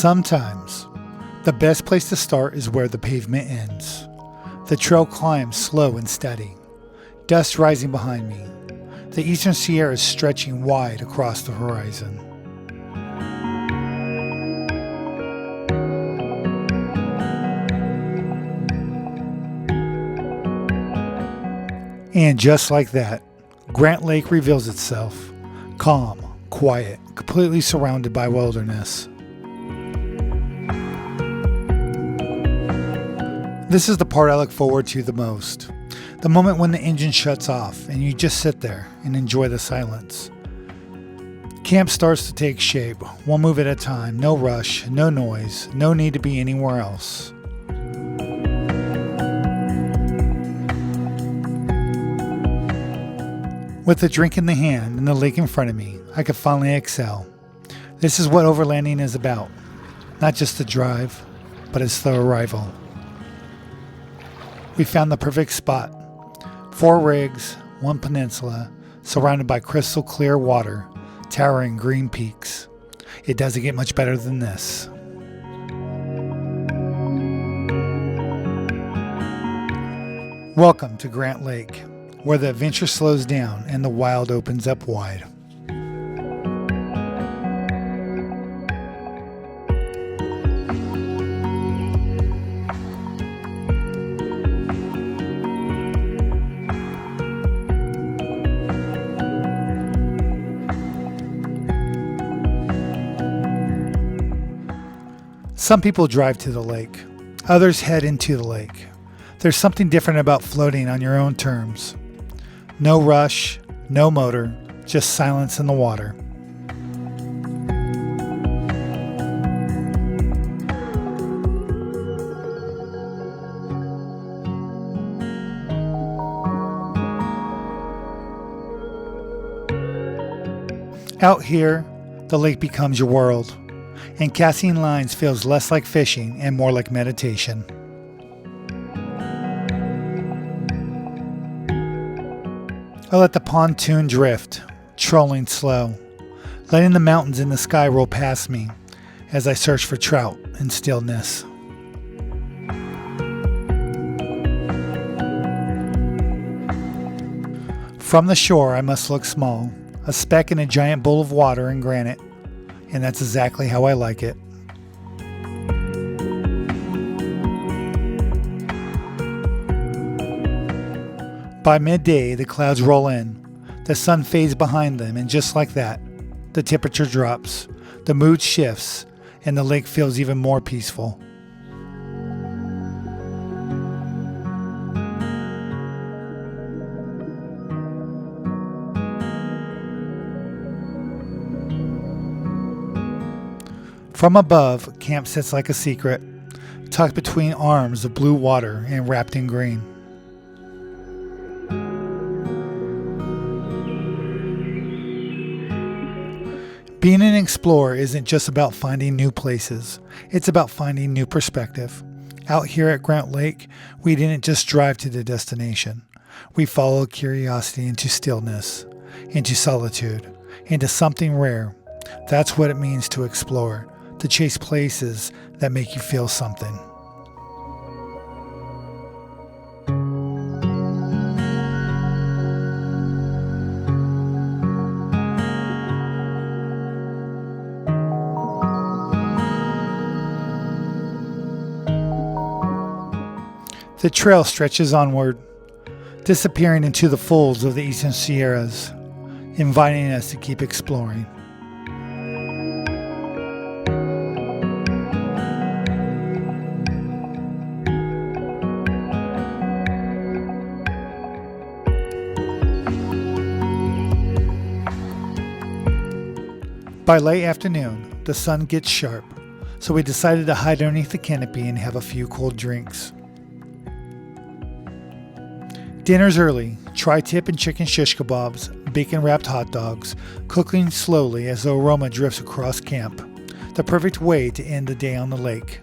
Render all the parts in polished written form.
Sometimes, the best place to start is where the pavement ends. The trail climbs slow and steady, dust rising behind me. The eastern Sierras stretching wide across the horizon. And just like that, Grant Lake reveals itself, calm, quiet, completely surrounded by wilderness. This is the part I look forward to the most. The moment when the engine shuts off and you just sit there and enjoy the silence. Camp starts to take shape, one move at a time, no rush, no noise, no need to be anywhere else. With a drink in the hand and the lake in front of me, I could finally exhale. This is what overlanding is about. Not just the drive, but it's the arrival. We found the perfect spot. 4 rigs, 1 peninsula, surrounded by crystal clear water, towering green peaks. It doesn't get much better than this. Welcome to Grant Lake, where the adventure slows down and the wild opens up wide. Some people drive to the lake, others head into the lake. There's something different about floating on your own terms. No rush, no motor, just silence in the water. Out here, the lake becomes your world, and casting lines feels less like fishing and more like meditation. I let the pontoon drift, trolling slow, letting the mountains in the sky roll past me as I search for trout and stillness. From the shore, I must look small, a speck in a giant bowl of water and granite, and that's exactly how I like it. By midday, the clouds roll in, the sun fades behind them, and just like that, the temperature drops, the mood shifts, and the lake feels even more peaceful. From above, camp sits like a secret, tucked between arms of blue water and wrapped in green. Being an explorer isn't just about finding new places, it's about finding new perspective. Out here at Grant Lake, we didn't just drive to the destination. We followed curiosity into stillness, into solitude, into something rare. That's what it means to explore, to chase places that make you feel something. The trail stretches onward, disappearing into the folds of the eastern Sierras, inviting us to keep exploring. By late afternoon, the sun gets sharp, so we decided to hide underneath the canopy and have a few cold drinks. Dinner's early, tri-tip and chicken shish kebabs, bacon-wrapped hot dogs, cooking slowly as the aroma drifts across camp. The perfect way to end the day on the lake.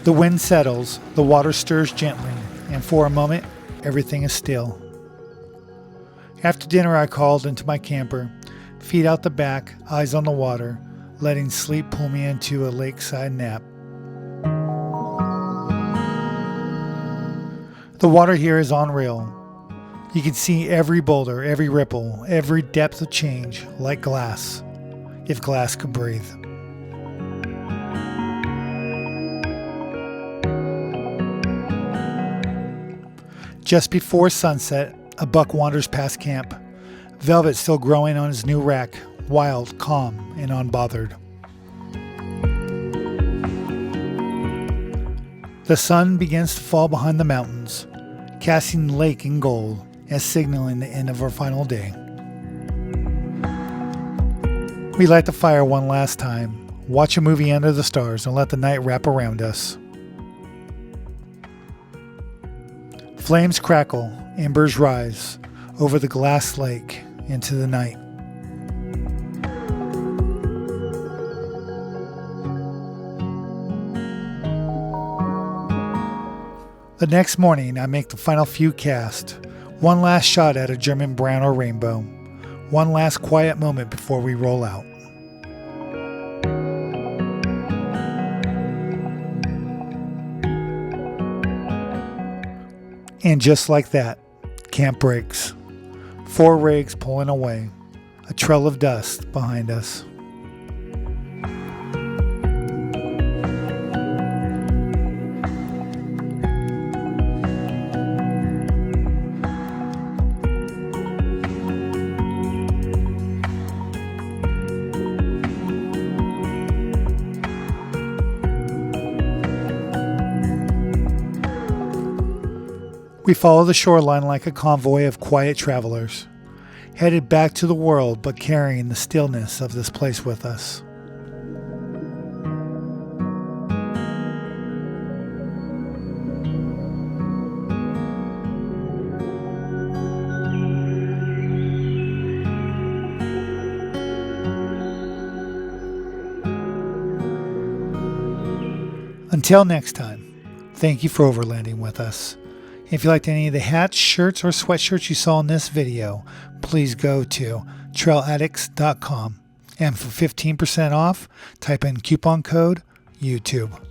The wind settles, the water stirs gently, and for a moment, everything is still. After dinner, I crawled into my camper, Feet out the back, eyes on the water, letting sleep pull me into a lakeside nap. The water here is unreal. You can see every boulder, every ripple, every depth of change, like glass, if glass could breathe. Just before sunset, a buck wanders past camp, velvet still growing on his new rack, wild, calm, and unbothered. The sun begins to fall behind the mountains, casting the lake in gold as signaling the end of our final day. We light the fire one last time, watch a movie under the stars, and let the night wrap around us. Flames crackle, embers rise over the glass lake into the night. The next morning, I make the final few casts, one last shot at a German brown or rainbow, one last quiet moment before we roll out. And just like that, camp breaks. 4 rigs pulling away, a trail of dust behind us. We follow the shoreline like a convoy of quiet travelers, headed back to the world but carrying the stillness of this place with us. Until next time, thank you for overlanding with us. If you liked any of the hats, shirts, or sweatshirts you saw in this video, please go to trailaddicts.com. And for 15% off, type in coupon code YouTube.